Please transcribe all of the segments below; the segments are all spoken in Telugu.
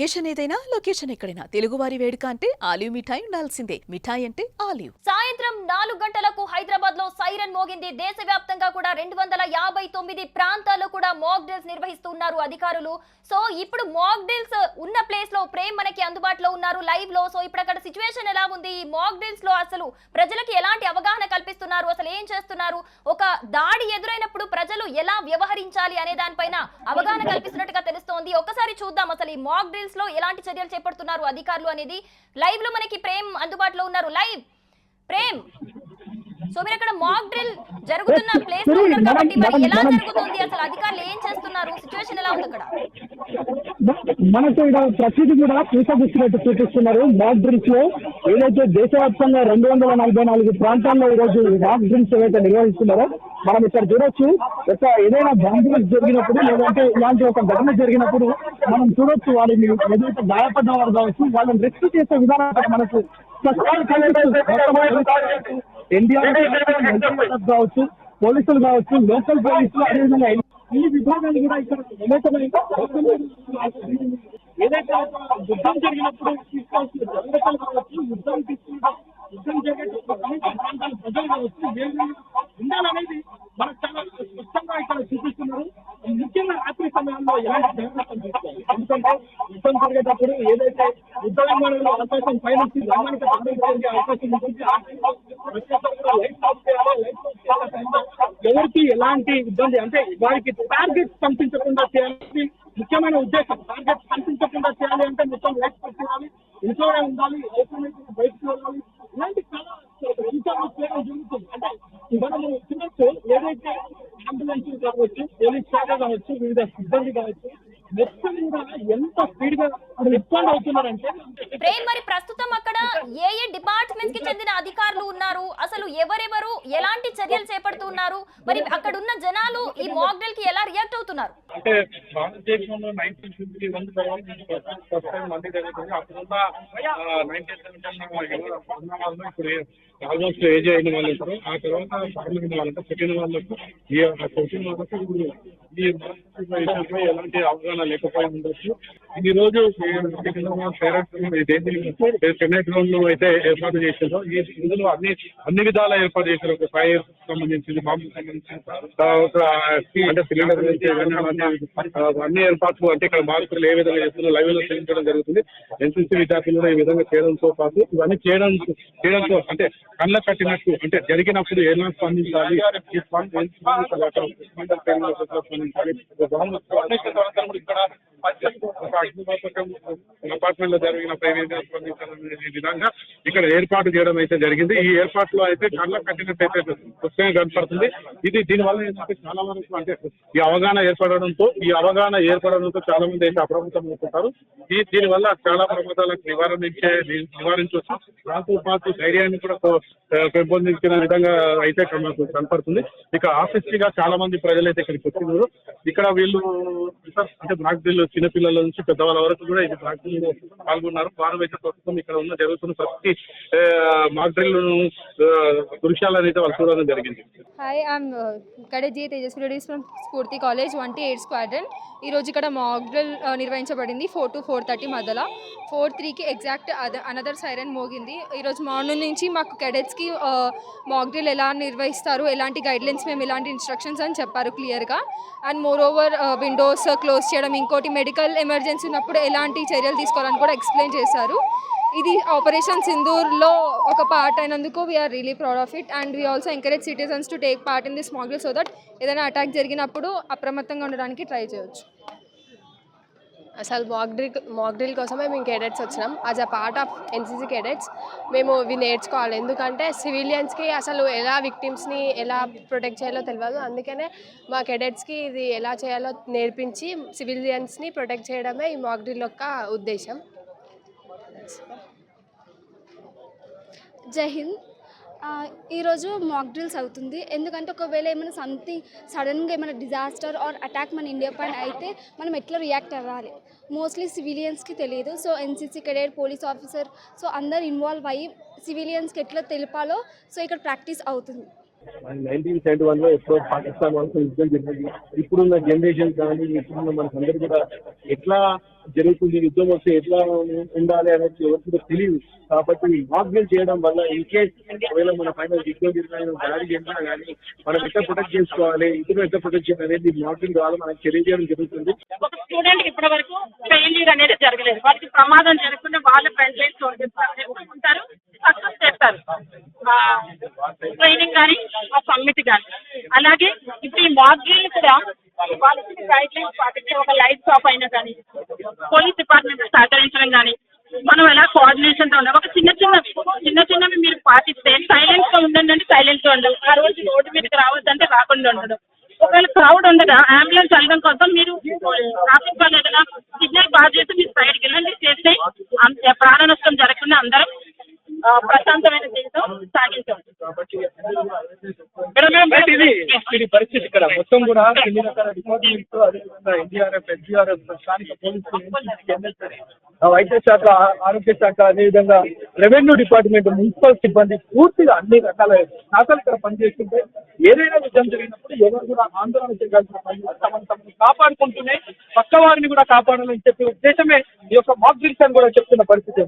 అకేషన్ ఏదైనా లొకేషన్ ఎక్కడైనా తెలుగువారి వేడుక అంటే ఆలివ్ మిఠాయి ఉండాల్సిందే. మిఠాయి అంటే ఆలివ్. సాయంత్రం 4 గంటలకు హైదరాబాద్ లో సైరన్ మోగింది. దేశవ్యాప్తంగా కూడా 259 ప్రాంతాల్లో కూడా మాక్ డ్రిల్స్ నిర్వహిస్తున్నారు అధికారులు. సో ఇప్పుడు మాక్ డ్రిల్స్ ఉన్న ప్లేస్ లో ప్రేమ్ మనకి అందుబాటులో ఉన్నారు లైవ్ లో. సో ఇప్పుడు అక్కడ సిచ్యువేషన్ ఎలా ఉంది? ఈ మాక్ డ్రిల్స్ లో అసలు ప్రజలకు ఎలాంటి అవగాహన కల్పిస్తున్నారు, అసలు ఏం చేస్తున్నారు, ఒక దాడి ఎదురైనప్పుడు ప్రజలు ఎలా వ్యవహరించాలి అనే దానిపైన అవగాహన కల్పిస్తున్నట్టుగా తెలుస్తోంది. ఒకసారి చూద్దాం అసలు ఈ మాక్ డ్రిల్స్ లో ఎలాంటి చర్యలు చేపడుతున్నారు అధికారులు అనేది. లైవ్ లో మనకి ప్రేమ్ అందుబాటులో ఉన్నారు. లైవ్ ప్రేమ్, సో మీరు అక్కడ మాక్ డ్రిల్ జరుగుతున్న ప్లేస్ లో ఉన్నారు కాబట్టి మరి ఎలా జరుగుతుంది, అసలు అధికారులు ఏం చేస్తున్నారు, సిచ్యువేషన్ ఎలా ఉంది అక్కడ? మనకు ఇక్కడ ప్రకృతి కూడా పూసగుచ్చినట్టు చూపిస్తున్నారు. మాక్ డ్రిల్స్ లో ఏదైతే దేశవ్యాప్తంగా 244 ప్రాంతాల్లో ఈరోజు మాక్ డ్రిల్స్ ఏవైతే నిర్వహిస్తున్నారో మనం ఇక్కడ చూడొచ్చు. ఏదైనా బాంబులు జరిగినప్పుడు లేదంటే ఇలాంటి ఒక ఘటన జరిగినప్పుడు మనం చూడొచ్చు వాళ్ళని ఏదైతే గాయపడ్డ వారు కావచ్చు వాళ్ళని రెస్క్యూ చేసే విధానం మనకు ఎన్డీఆర్ఎఫ్ కావచ్చు, పోలీసులు కావచ్చు, లోకల్ పోలీసులు, అదేవిధంగా ఈ విభాగాలు కూడా ఇక్కడ ఏదైతే యుద్ధం జరిగినప్పుడు తీసుకోవాల్సిన జాగ్రత్తలు కావచ్చు, యుద్ధం జరిగే ప్రాంతాల ప్రజలు కావచ్చు ఏమి ఉండాలనేది మనకు చాలా స్పష్టంగా ఇక్కడ చూపిస్తున్నారు. ముఖ్యంగా రాత్రి సమయంలో ఎలాంటి జాగ్రత్తలు తీసుకోవాలి, ఎందుకంటే యుద్ధం జరిగేటప్పుడు ఏదైతే యుద్ధ విమానంలో అవకాశం పైనుంచి గ్రామానికి జరిగే అవకాశం ఉంటుంది. ఎవరికి ఎలాంటి ఇబ్బంది అంటే వారికి టార్గెట్ పంపించకుండా చేయాలి ముఖ్యమైన ఉద్దేశం. టార్గెట్ పంపించకుండా చేయాలి అంటే మొత్తం లైట్స్ పెట్టాలి, ఇంట్లోనే ఉండాలి, అవసరమైతే బయటకు వెళ్ళాలి, ఇలాంటి చాలా విషయాలు చేయడం జరుగుతుంది. అంటే మనము చూడొచ్చు ఏదైతే అంబులెన్స్ కావచ్చు, పోలీస్ శాఖ కావచ్చు, వివిధ సిబ్బంది కావచ్చు మొత్తం కూడా ఎంత స్పీడ్ గా రెస్పాండ్ అవుతున్నారంటే. ప్రేమ్, మరి ప్రస్తుతం అక్కడ ఏ డిపార్ట్మెంట్స్ కి చెందిన అధికారులు ఉన్నారు, అసలు ఎవరెవరు ఎలాంటి చర్యలు చేపడుతున్నారు, మరి అక్కడ ఉన్న జనాలు ఈ మాక్ డ్రిల్ కి ఎలా రియాక్ట్ అవుతున్నారు? అంటే భారతదేశంలో 1951 తర్వాత ఫస్ట్ టైం మంది జరుగుతుంది. అప్పుడున్న 1970 ఇప్పుడు ఆల్మోస్ట్ ఏజ్ అయిన వాళ్ళు ఉంటారు. ఆ తర్వాత పార్లమెంట్ వాళ్ళంతా పుట్టిన వాళ్ళకు పుట్టిన వాళ్ళకు ఇప్పుడు ఈ విషయంపై ఎలాంటి అవగాహన లేకపోయి ఉండొచ్చు. ఈ రోజు చెన్నై గ్రౌండ్ లో అయితే ఏర్పాటు చేశారు. ఇందులో అన్ని విధాలా ఏర్పాటు చేశారు. ఒక ఫైర్ సంబంధించింది, బాంబు సంబంధించింది, అంటే సిలిండర్ అన్ని ఏర్పాట్లు. అంటే ఇక్కడ మార్పులు ఏ విధంగా చేస్తున్నారు లైవ్ లో చెల్లించడం జరుగుతుంది. ఎన్సీసీ విద్యార్థులు కూడా ఈ విధంగా చేయడంతో పాటు ఇవన్నీ చేయడంతో అంటే కళ్ళ కట్టినట్టు అంటే జరిగినప్పుడు ఎలా స్పందించాలి, అపార్ట్మెంట్ లో జరిగిన విధంగా ఇక్కడ ఏర్పాటు చేయడం అయితే జరిగింది. ఈ ఏర్పాట్లో అయితే కళ్ళ కట్టినట్టు అయితే పుస్తకంగా కనపడుతుంది. దీనివల్ల ఏంటంటే చాలా వరకు అంటే ఈ అవగాహన ఏర్పడడంతో చాలా మంది అయితే అప్రమత్తం అవుతుంటారు. దీనివల్ల చాలా ప్రమాదాలకు నివారించవచ్చు. దాంతో పాటు ధైర్యాన్ని కూడా పెంపొందించిన విధంగా అయితే కనపడుతుంది. ఇక ఆసక్తిగా చాలా మంది ప్రజలైతే ఇక్కడికి వచ్చినారు. ఇక్కడ వీళ్ళు అంటే బ్లాక్ డ్రిల్ చిన్నపిల్లల నుంచి పెద్దవాళ్ళ వరకు కూడా ఇది బ్లాక్ డ్రిల్ పాల్గొన్నారు. వారు అయితే ప్రస్తుతం ఇక్కడ జరుగుతున్న ప్రతి మాక్ డ్రిల్ దృశ్యాలను అయితే వాళ్ళు చూడడం జరిగింది. Hi, I'm Cadet J Tejasvi Reddy from స్ఫూర్తి కాలేజ్ 1T8 స్క్వాడ్రన్. ఈరోజు ఇక్కడ మాక్ డ్రిల్ నిర్వహించబడింది 4 to 4:30 మధ్యలో. 4:03కి ఎగ్జాక్ట్ అనదర్ సైరన్ మోగింది. ఈరోజు మార్నింగ్ నుంచి మాకు కెడెట్స్కి మాక్ డ్రిల్ ఎలా నిర్వహిస్తారు, ఎలాంటి గైడ్లైన్స్, మేము ఎలాంటి ఇన్స్ట్రక్షన్స్ అని చెప్పారు క్లియర్గా. And more over Windows close చేయడం, ఇంకోటి మెడికల్ ఎమర్జెన్సీ ఉన్నప్పుడు ఎలాంటి చర్యలు తీసుకోవాలని కూడా ఎక్స్ప్లెయిన్ చేశారు. ఇది ఆపరేషన్ సింధూర్లో ఒక పార్ట్ అయినందుకు we are really proud of it. And we also encourage citizens to take part in this mock drill so that ఏదైనా అటాక్ జరిగినప్పుడు అప్రమత్తంగా ఉండడానికి ట్రై చేయొచ్చు. అసలు మాక్ డ్రిల్ కోసమే మేము కేడెట్స్ వచ్చినాం. As a part of NCC cadets మేము ఇవి నేర్చుకోవాలి. ఎందుకంటే సివిలియన్స్కి అసలు ఎలా విక్టిమ్స్ని ఎలా ప్రొటెక్ట్ చేయాలో తెలియదు. అందుకనే మా కేడెట్స్కి ఇది ఎలా చేయాలో నేర్పించి సివిలియన్స్ని ప్రొటెక్ట్ చేయడమే ఈ మాక్ డ్రిల్ యొక్క ఉద్దేశం. జై హింద్. ఈరోజు మాక్ డ్రిల్స్ అవుతుంది. ఎందుకంటే ఒకవేళ ఏమైనా సంథింగ్ సడన్గా ఏమైనా డిజాస్టర్ ఆర్ అటాక్ మన ఇండియా పైన అయితే మనం ఎట్లా రియాక్ట్ అవ్వాలి మోస్ట్లీ సివిలియన్స్కి తెలియదు. So NCC cadet, police officer, so అందరు ఇన్వాల్వ్ అయ్యి సివిలియన్స్కి ఎట్లా తెలిపాలో సో ఇక్కడ ప్రాక్టీస్ అవుతుంది. 1971లో ఎప్పుడో పాకిస్తాన్ వాళ్ళతో యుద్ధం జరిగింది. ఇప్పుడున్న జనరేషన్ కానీ ఇప్పుడున్న మనకందరూ కూడా ఎట్లా జరుగుతుంది, యుద్ధం వస్తే ఎట్లా ఉండాలి అనేది ఎవరికి కూడా తెలియదు. కాబట్టి మాక్ డ్రిల్ చేయడం వల్ల ఇన్ కేస్ ఒకవేళ మన పైన యుద్ధం జరిగిన దాడి జరిగినా కానీ మనం ఎట్లా ప్రొటెక్ట్ చేసుకోవాలి, ఇతరులు ఎట్లా ప్రొటెక్ట్ చేయాలి అనేది మాక్ డ్రిల్ ద్వారా మనకు తెలియజేయడం జరుగుతుంది. ఒక స్టూడెంట్ ఇప్పటి వరకు ఫెయిల్యూర్ అనేది జరగలేదు. వాళ్ళకి ప్రమాదం జరగకుండా వాళ్ళ ఫ్రంట్ లైన్ ఉంటారు, సక్సెస్ చేస్తారు. ట్రైనింగ్ కానీ ఆ సమ్మిట్ కానీ అలాగే ఇప్పుడు ఈ మాక్ డ్రిల్ కూడా వాళ్ళకి గైడ్ లైన్స్ పాటించి ఒక లైట్ స్టాప్ అయినా కానీ పోలీస్ డిపార్ట్మెంట్ సహకరించడం కానీ మనం ఎలా కోఆర్డినేషన్ తో ఉండాలి. ఒక చిన్నవి మీరు పాటిస్తే సైలెంట్ గా ఉండండి అంటే సైలెంట్ గా ఉండదు. ఆ రోజు రోడ్డు మీదకి రావద్దంటే రాకుండా ఉండదు. ఒకవేళ క్రౌడ్ ఉండగా అంబులెన్స్ వెళ్ళడం కోసం మీరు ట్రాఫిక్ వాళ్ళు ఏదైనా సిగ్నల్ పాస్ చేసి మీరు సైడ్కి వెళ్ళండి. చేస్తే ప్రాణ నష్టం జరగకుండా అందరం ప్రశాంతమైన జీవితం సాగించండి. ఇది పరిస్థితి ఇక్కడ మొత్తం కూడా అన్ని రకాల డిపార్ట్మెంట్స్, అదేవిధంగా ఎన్డీఆర్ఎఫ్, ఎస్డీఆర్ఎఫ్, స్థానిక పోలీసులు, వైద్య శాఖ, ఆరోగ్య శాఖ, అదేవిధంగా రెవెన్యూ డిపార్ట్మెంట్, మున్సిపల్ సిబ్బంది పూర్తిగా అన్ని రకాల శాఖలు ఇక్కడ పనిచేస్తుంటే ఏదైనా యుద్ధం జరిగినప్పుడు ఎవరు కూడా ఆందోళన చేయాల్సిన పని తమను కాపాడుకుంటూనే పక్క వారిని కూడా కాపాడాలని చెప్పే ఉద్దేశమే ఈ యొక్క మాక్ డ్రిల్స్ అని కూడా చెప్తున్న పరిస్థితి.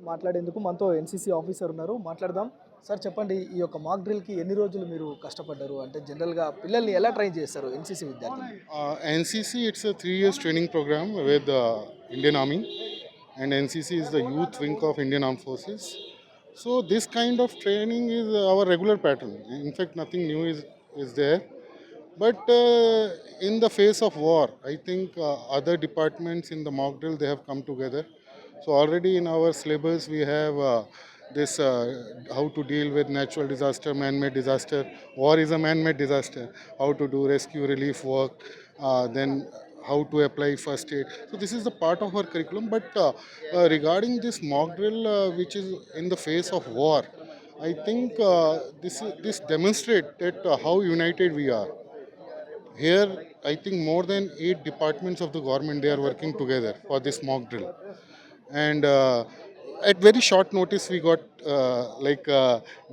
మాట్లాడేందుకు మనతో ఎన్సీసీ ఆఫీసర్ ఉన్నారు, మాట్లాడదాం. సార్ చెప్పండి, ఈ యొక్క మాక్ డ్రిల్కి ఎన్ని రోజులు మీరు కష్టపడ్డారు? అంటే జనరల్గా పిల్లల్ని ఎలా ట్రైన్ చేస్తారు ఎన్సీసీ విద్యార్థులు? NCC, it's a 3 years training program with the Indian Army, and NCC is the youth wing of Indian Armed Forces. So this kind of training is our regular pattern. In fact, nothing new is there. But in the face of war, I think other departments in the mock drill, they have come together. So already in our syllabus we have this how to deal with natural disaster, man-made disaster. War is a man-made disaster. How to do rescue relief work, then how to apply first aid. So this is the part of our curriculum. But regarding this mock drill, which is in the face of war, I think this demonstrates that how united we are. Here, I think more than 8 departments of the government, they are working together for this mock drill. And at very short notice we got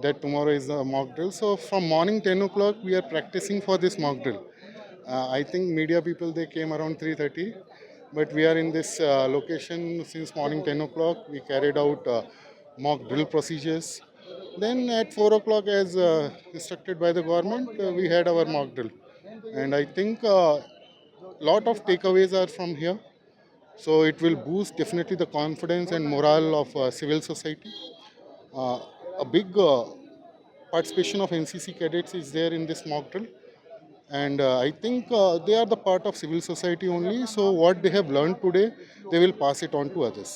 that tomorrow is a mock drill. So from morning 10 o'clock we are practicing for this mock drill. I think media people, they came around 3:30, but we are in this location since morning 10 o'clock. We carried out mock drill procedures. Then at 4 o'clock, as instructed by the government, we had our mock drill. And I think lot of takeaways are from here. So it will boost definitely the confidence and morale of civil society. A big participation of NCC cadets is there in this mock drill. And I think they are the part of civil society only. So what they have learned today, they will pass it on to others.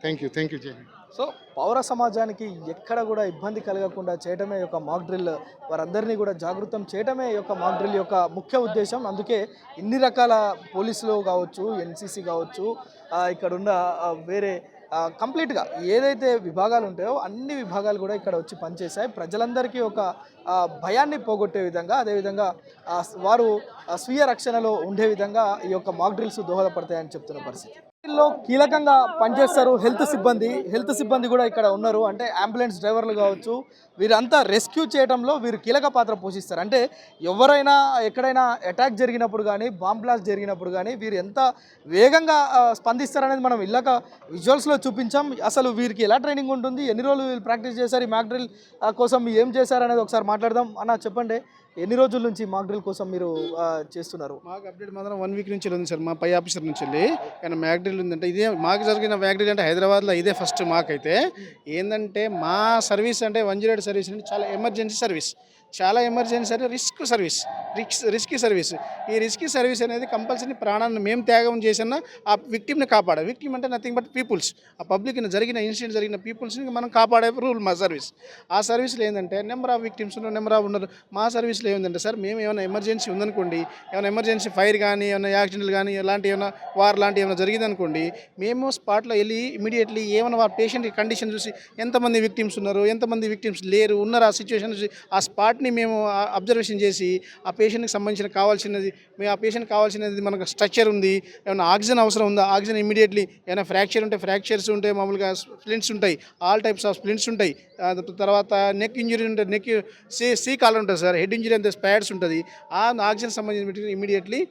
Thank you, Jay. So పౌర సమాజానికి ఎక్కడ కూడా ఇబ్బంది కలగకుండా చేయడమే యొక్క మాక్ డ్రిల్, వారందరినీ కూడా జాగృతం చేయడమే యొక్క మాక్ డ్రిల్ యొక్క ముఖ్య ఉద్దేశం. అందుకే ఇన్ని రకాల పోలీసులు కావచ్చు, ఎన్సీసీ కావచ్చు, ఇక్కడున్న వేరే కంప్లీట్గా ఏదైతే విభాగాలు ఉంటాయో అన్ని విభాగాలు కూడా ఇక్కడ వచ్చి పనిచేశాయి. ప్రజలందరికీ ఒక భయాన్ని పోగొట్టే విధంగా, అదేవిధంగా వారు స్వీయ రక్షణలో ఉండే విధంగా ఈ యొక్క మాక్ డ్రిల్స్ దోహదపడతాయని చెప్తున్న పరిస్థితి. లో కీలకంగా పనిచేస్తారు హెల్త్ సిబ్బంది కూడా ఇక్కడ ఉన్నారు. అంటే అంబులెన్స్ డ్రైవర్లు కావచ్చు, వీరంతా రెస్క్యూ చేయడంలో వీరు కీలక పాత్ర పోషిస్తారు. అంటే ఎవరైనా ఎక్కడైనా అటాక్ జరిగినప్పుడు కానీ, బాంబ్ బ్లాస్ట్ జరిగినప్పుడు కానీ వీరు ఎంత వేగంగా స్పందిస్తారనేది మనం ఇలాగ విజువల్స్లో చూపించాం. అసలు వీరికి ఎలా ట్రైనింగ్ ఉంటుంది, ఎన్ని రోజులు వీళ్ళు ప్రాక్టీస్ చేశారు, ఈ మాక్ డ్రిల్ కోసం ఏం చేశారనేది ఒకసారి మాట్లాడదాం. అన్న చెప్పండి, ఎన్ని రోజుల నుంచి మాక్ డ్రిల్ కోసం మీరు చేస్తున్నారు? మాకు అప్డేట్ మాత్రం 1 వీక్ నుంచి ఉంది సార్, మా పై ఆఫీసర్ నుంచి వెళ్ళి. కానీ మాక్ డ్రిల్ ఉందంటే ఇదే మాకు జరిగిన మాక్ డ్రిల్ అంటే హైదరాబాద్లో ఇదే ఫస్ట్ మాకైతే. ఏంటంటే మా సర్వీస్ అంటే 108 సర్వీస్ అంటే చాలా ఎమర్జెన్సీ సర్వీస్, చాలా ఎమర్జెన్సీ అంటే రిస్కీ సర్వీస్. ఈ రిస్కీ సర్వీస్ అనేది కంపల్సరీ ప్రాణాన్ని మేము త్యాగం చేసినా ఆ విక్టిమ్ని కాపాడాలి. విక్టిమ్ అంటే నథింగ్ బట్ పీపుల్స్, ఆ పబ్లిక్ జరిగిన ఇన్సిడెంట్ జరిగిన పీపుల్స్ని మనం కాపాడే రూల్ మా సర్వీస్. ఆ సర్వీస్లో ఏంటంటే number of victims number of ఉన్నారు. మా సర్వీస్లో ఏంటంటే సార్, మేము ఏమైనా ఎమర్జెన్సీ ఉందనుకోండి, ఏమైనా ఎమర్జెన్సీ ఫైర్ కానీ, ఏమైనా యాక్సిడెంట్లు కానీ, ఇలాంటి ఏమైనా వార్ లాంటివి ఏమైనా జరిగిందనుకోండి, మేము స్పాట్లో వెళ్ళి ఇమీడియట్లీ ఏమైనా వారి పేషెంట్ కండిషన్ చూసి ఎంతమంది విక్టిమ్స్ ఉన్నారు, ఎంతమంది విక్టిమ్స్ లేరు, ఉన్నారు, ఆ సిచ్యువేషన్ చూసి ఆ స్పాట్ వాటిని మేము అబ్జర్వేషన్ చేసి ఆ పేషెంట్కి సంబంధించిన కావాల్సినది మేము ఆ పేషెంట్ కావాల్సినది మనకు స్ట్రక్చర్ ఉంది, ఏమైనా ఆక్సిజన్ అవసరం ఉందా, ఆక్సిజన్ ఇమీడియట్లీ, ఏమైనా ఫ్రాక్చర్ ఉంటే ఫ్రాక్చర్స్ ఉంటాయి, మామూలుగా స్ప్లింట్స్ ఉంటాయి, ఆల్ టైప్స్ ఆఫ్ స్ప్లింట్స్ ఉంటాయి. తర్వాత నెక్ ఇంజరీ ఉంటే నెక్ సి కాలర్ ఉంటుంది సార్, హెడ్ ఇంజరీ అంతే స్పాడ్స్ ఉంటుంది. ఆ ఆక్సిజన్ సంబంధించిన ఇమీడియట్లీ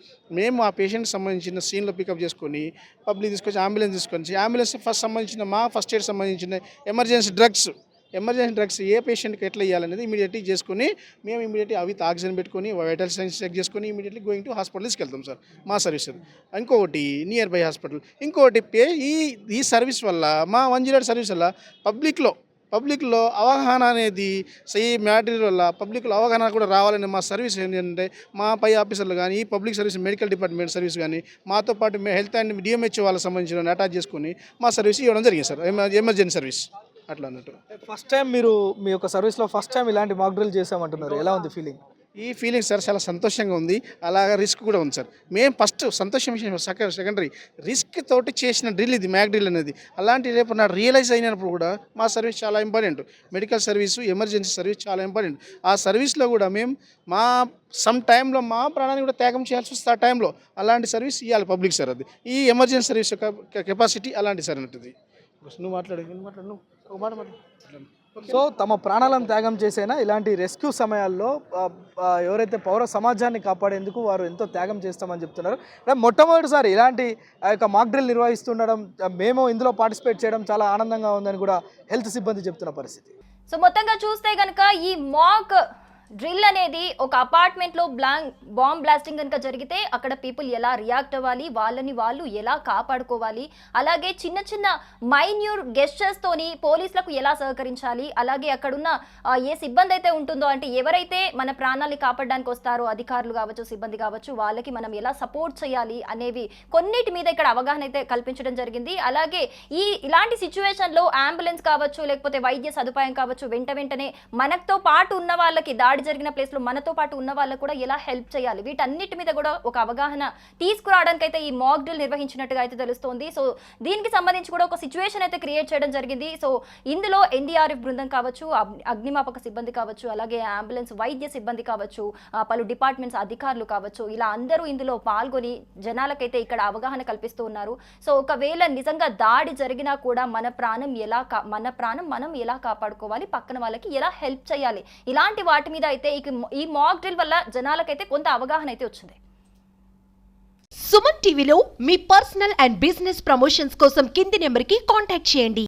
మేము ఆ పేషెంట్కి సంబంధించిన సీన్లో పికప్ చేసుకొని పబ్లిక్ తీసుకొచ్చి అంబులెన్స్ తీసుకొని అంబులెన్స్ ఫస్ట్ సంబంధించిన ఫస్ట్ ఎయిడ్ సంబంధించిన ఎమర్జెన్సీ డ్రగ్స్ ఏ పేషెంట్కి ఎట్లా ఇవ్వాలనేది ఇమీడియట్లీ చేసుకొని మేము ఇమీడియట్లీ అవి ఆక్సిజన్ పెట్టుకొని వైటల్ సైన్స్ చెక్ చేసుకొని ఇమీడియట్లీ గోయింగ్ టు హాస్పిటల్ తీసుకెళ్తాం సార్ మా సర్వీస్. ఇంకొకటి నియర్ బై హాస్పిటల్, ఇంకొకటి ఈ సర్వీస్ వల్ల మా 108 సర్వీస్ వల్ల పబ్లిక్లో అవగాహన అనేది ఈ మ్యాటర్ వల్ల పబ్లిక్లో అవగాహన కూడా రావాలని మా సర్వీస్ ఏంటంటే మా పై ఆఫీసర్లు కానీ ఈ public service medical department service కానీ మాతో పాటు హెల్త్ అండ్ డిఎంహెచ్ఓ వాళ్ళకి సంబంధించిన అటాచ్ చేసుకొని మా సర్వీస్ ఇవ్వడం జరిగింది సార్, ఎమర్జెన్సీ సర్వీస్ అట్లా అన్నట్టు. ఫస్ట్ టైం మీరు మీ యొక్క సర్వీస్లో ఫస్ట్ టైం ఇలాంటి మాక్ డ్రిల్ చేసామంటున్నారు, ఎలా ఉంది ఫీలింగ్? ఈ ఫీలింగ్ సార్ చాలా సంతోషంగా ఉంది, అలాగా రిస్క్ కూడా ఉంది సార్. మేము ఫస్ట్ సంతోషం విషయం సెకండరీ, రిస్క్ తోటి చేసిన డ్రిల్ ఇది మ్యాక్ డ్రిల్ అనేది. అలాంటి రేపు నా రియలైజ్ అయినప్పుడు కూడా మా సర్వీస్ చాలా important, medical service emergency service చాలా ఇంపార్టెంట్. ఆ సర్వీస్లో కూడా మేము సమ్ టైంలో మా ప్రాణాన్ని కూడా త్యాగం చేయాల్సి వస్తుంది. ఆ టైంలో అలాంటి సర్వీస్ ఇవ్వాలి పబ్లిక్ సార్. అది ఈ ఎమర్జెన్సీ సర్వీస్ యొక్క కెపాసిటీ అలాంటి సార్ ఉంటుంది. నువ్వు మాట్లాడు నువ్వు ఒక మాట మాట్లాడు. సో తమ ప్రాణాలను త్యాగం చేసైనా ఇలాంటి రెస్క్యూ సమయాల్లో ఎవరైతే పౌర సమాజాన్ని కాపాడేందుకు వారు ఎంతో త్యాగం చేస్తామని చెప్తున్నారు. మొట్టమొదటిసారి ఇలాంటి యొక్క మాక్ డ్రిల్ నిర్వహిస్తుండడం, మేము ఇందులో పార్టిసిపేట్ చేయడం చాలా ఆనందంగా ఉందని కూడా హెల్త్ సిబ్బంది చెప్తున్న పరిస్థితి. సో మొత్తంగా చూస్తే కనుక ఈ మాక్ డ్రిల్ అనేది ఒక అపార్ట్మెంట్లో బాంబ్ బ్లాస్టింగ్ కనుక జరిగితే అక్కడ పీపుల్ ఎలా రియాక్ట్ అవ్వాలి, వాళ్ళని వాళ్ళు ఎలా కాపాడుకోవాలి, అలాగే చిన్న చిన్న మైన్యూర్ గెస్చర్స్తోని పోలీసులకు ఎలా సహకరించాలి, అలాగే అక్కడున్న ఏ సిబ్బంది అయితే ఉంటుందో, అంటే ఎవరైతే మన ప్రాణాన్ని కాపాడడానికి వస్తారో అధికారులు కావచ్చు సిబ్బంది కావచ్చు, వాళ్ళకి మనం ఎలా సపోర్ట్ చేయాలి అనేవి కొన్నిటి మీద ఇక్కడ అవగాహన అయితే కల్పించడం జరిగింది. అలాగే ఇలాంటి సిచ్యువేషన్లో అంబులెన్స్ కావచ్చు లేకపోతే వైద్య సదుపాయం కావచ్చు వెంటనే మనతో పాటు ఉన్న వాళ్ళకి దాడి జరిగిన ప్లేస్లో మనతో పాటు ఉన్న వాళ్ళకు కూడా ఎలా హెల్ప్ చేయాలి, వీటన్నిటి మీద కూడా ఒక అవగాహన తీసుకురావడానికి అయితే ఈ మాక్ డ్రిల్ నిర్వహించినట్టుగా అయితే తెలుస్తోంది. సో దీనికి సంబంధించి కూడా ఒక సిచ్యువేషన్ అయితే క్రియేట్ చేయడం జరిగింది. సో ఇందులో ఎన్డీఆర్ఎఫ్ బృందం కావచ్చు, అగ్నిమాపక సిబ్బంది కావచ్చు, అలాగే అంబులెన్స్ వైద్య సిబ్బంది కావచ్చు, పలు డిపార్ట్మెంట్స్ అధికారులు కావచ్చు, ఇలా అందరూ ఇందులో పాల్గొని జనాలకైతే ఇక్కడ అవగాహన కల్పిస్తూ ఉన్నారు. సో ఒకవేళ నిజంగా దాడి జరిగినా కూడా మన ప్రాణం మనం ఎలా కాపాడుకోవాలి, పక్కన వాళ్ళకి ఎలా హెల్ప్ చేయాలి, ఇలాంటి వాటి మీద అయితే ఈ మాక్ డ్రిల్ వల్ల జనాలకైతే కొంత అవగాహన అయితే వచ్చింది. సుమన్ టీవీలో మీ పర్సనల్ అండ్ బిజినెస్ ప్రమోషన్స్ కోసం కింది నెంబర్కి కాంటాక్ట్ చేయండి.